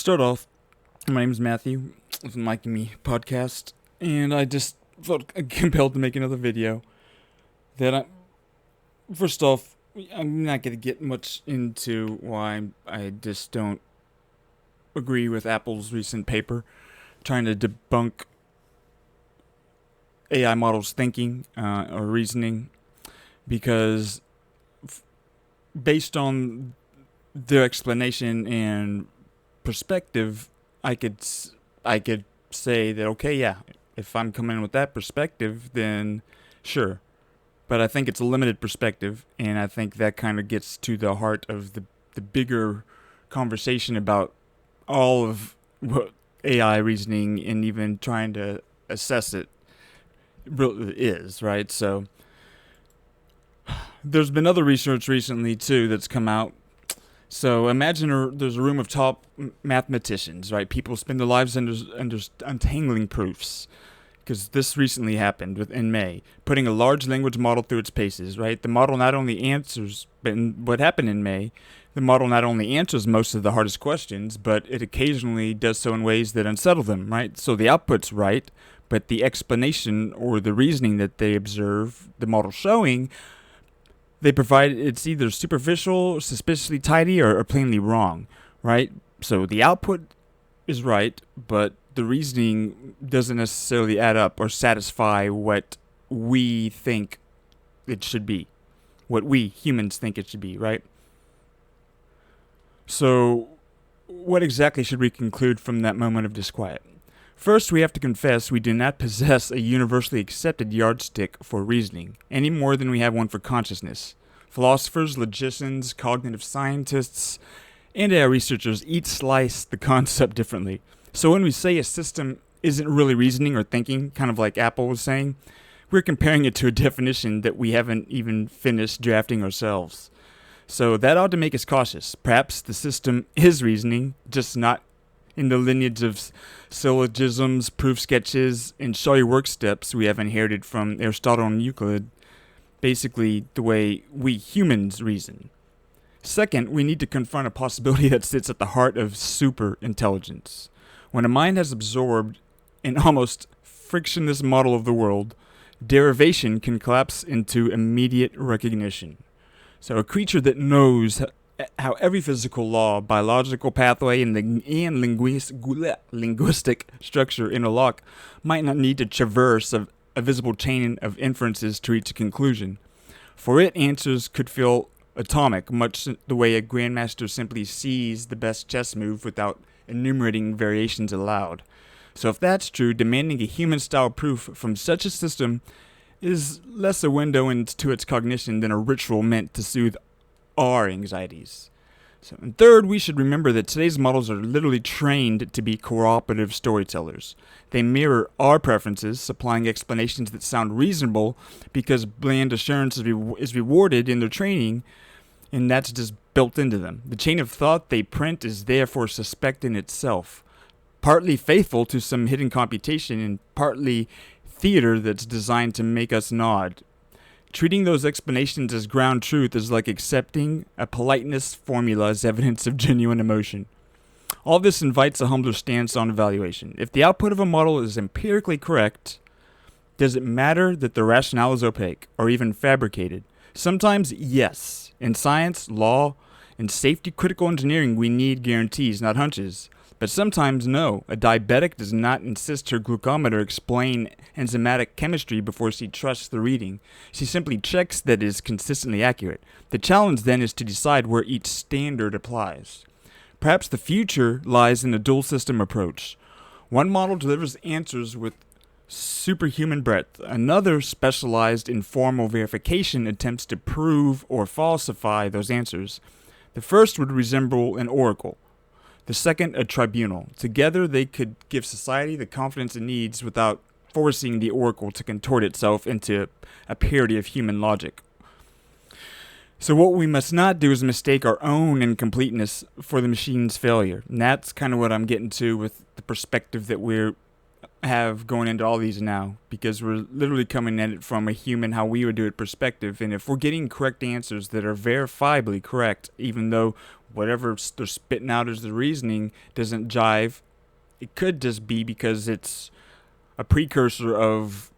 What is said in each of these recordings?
Start off, my name is Matthew from Liking Me podcast, and I just felt compelled to make another video. First off, I'm not going to get much into why I just don't agree with Apple's recent paper trying to debunk AI models' thinking or reasoning, because based on their explanation and perspective, I could say that, okay, yeah, if I'm coming in with that perspective, then sure. But I think it's a limited perspective, and I think that kind of gets to the heart of the bigger conversation about all of what AI reasoning and even trying to assess it really is, right? So there's been other research recently, too, that's come out. So imagine there's a room of top mathematicians, right? People spend their lives untangling proofs, because this recently happened in May, putting a large language model through its paces, right? The model not only answers, but what happened in May, the model not only answers most of the hardest questions, but it occasionally does so in ways that unsettle them, right? So the output's right, but the explanation or the reasoning that they observe the model showing, they provide, it's either superficial, suspiciously tidy, or plainly wrong, right? So the output is right, but the reasoning doesn't necessarily add up or satisfy what we think it should be, what we humans think it should be, right? So what exactly should we conclude from that moment of disquiet? First, we have to confess we do not possess a universally accepted yardstick for reasoning, any more than we have one for consciousness. Philosophers, logicians, cognitive scientists, and AI researchers each slice the concept differently. So when we say a system isn't really reasoning or thinking, kind of like Apple was saying, we're comparing it to a definition that we haven't even finished drafting ourselves. So that ought to make us cautious. Perhaps the system is reasoning, just not in the lineage of syllogisms, proof sketches, and show your work steps we have inherited from Aristotle and Euclid, basically the way we humans reason. Second, we need to confront a possibility that sits at the heart of super intelligence. When a mind has absorbed an almost frictionless model of the world, derivation can collapse into immediate recognition. So a creature that knows how every physical law, biological pathway, and linguistic structure interlock might not need to traverse a visible chain of inferences to reach a conclusion. For it, answers could feel atomic, much the way a grandmaster simply sees the best chess move without enumerating variations aloud. So if that's true, demanding a human-style proof from such a system is less a window into its cognition than a ritual meant to soothe our anxieties. And third, we should remember that today's models are literally trained to be cooperative storytellers. They mirror our preferences, supplying explanations that sound reasonable because bland assurance is rewarded in their training, and that's just built into them. The chain of thought they print is therefore suspect in itself, partly faithful to some hidden computation and partly theater that's designed to make us nod. Treating those explanations as ground truth is like accepting a politeness formula as evidence of genuine emotion. All this invites a humbler stance on evaluation. If the output of a model is empirically correct, does it matter that the rationale is opaque or even fabricated? Sometimes, yes. In science, law, and safety critical engineering, we need guarantees, not hunches. But sometimes, no. A diabetic does not insist her glucometer explain enzymatic chemistry before she trusts the reading. She simply checks that it is consistently accurate. The challenge then is to decide where each standard applies. Perhaps the future lies in a dual system approach. One model delivers answers with superhuman breadth. Another, specialized in formal verification, attempts to prove or falsify those answers. The first would resemble an oracle. The second, a tribunal. Together, they could give society the confidence it needs without forcing the oracle to contort itself into a parody of human logic. So what we must not do is mistake our own incompleteness for the machine's failure. And that's kind of what I'm getting to with the perspective that we're have going into all these now, because we're literally coming at it from a human, how we would do it perspective. And if we're getting correct answers that are verifiably correct, even though whatever they're spitting out as the reasoning doesn't jive, it could just be because it's a precursor of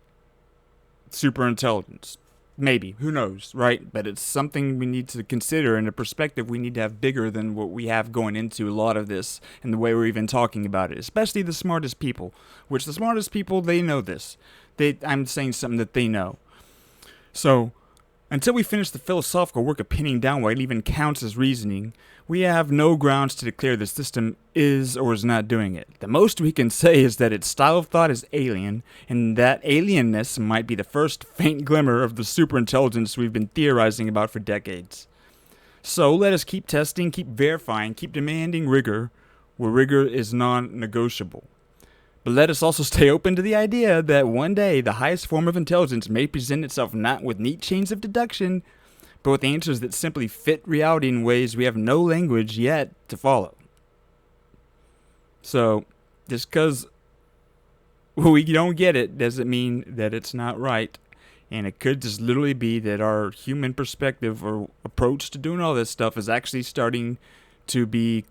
super intelligence. Maybe, who knows, right? But it's something we need to consider, and a perspective we need to have bigger than what we have going into a lot of this and the way we're even talking about it, especially the smartest people, which the smartest people, they know this. I'm saying something that they know. So, until we finish the philosophical work of pinning down what even counts as reasoning, we have no grounds to declare the system is or is not doing it. The most we can say is that its style of thought is alien, and that alienness might be the first faint glimmer of the superintelligence we've been theorizing about for decades. So let us keep testing, keep verifying, keep demanding rigor where rigor is non-negotiable. But let us also stay open to the idea that one day the highest form of intelligence may present itself not with neat chains of deduction, but with answers that simply fit reality in ways we have no language yet to follow. So, just because we don't get it doesn't mean that it's not right. And it could just literally be that our human perspective or approach to doing all this stuff is actually starting to be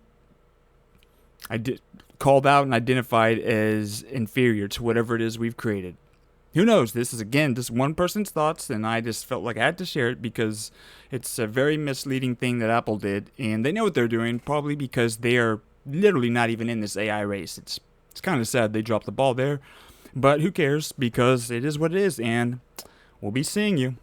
called out and identified as inferior to whatever it is we've created. Who knows? This is, again, just one person's thoughts, and I just felt like I had to share it because it's a very misleading thing that Apple did, and they know what they're doing, probably because they are literally not even in this AI race. It's kind of sad they dropped the ball there, but who cares, because it is what it is, and we'll be seeing you.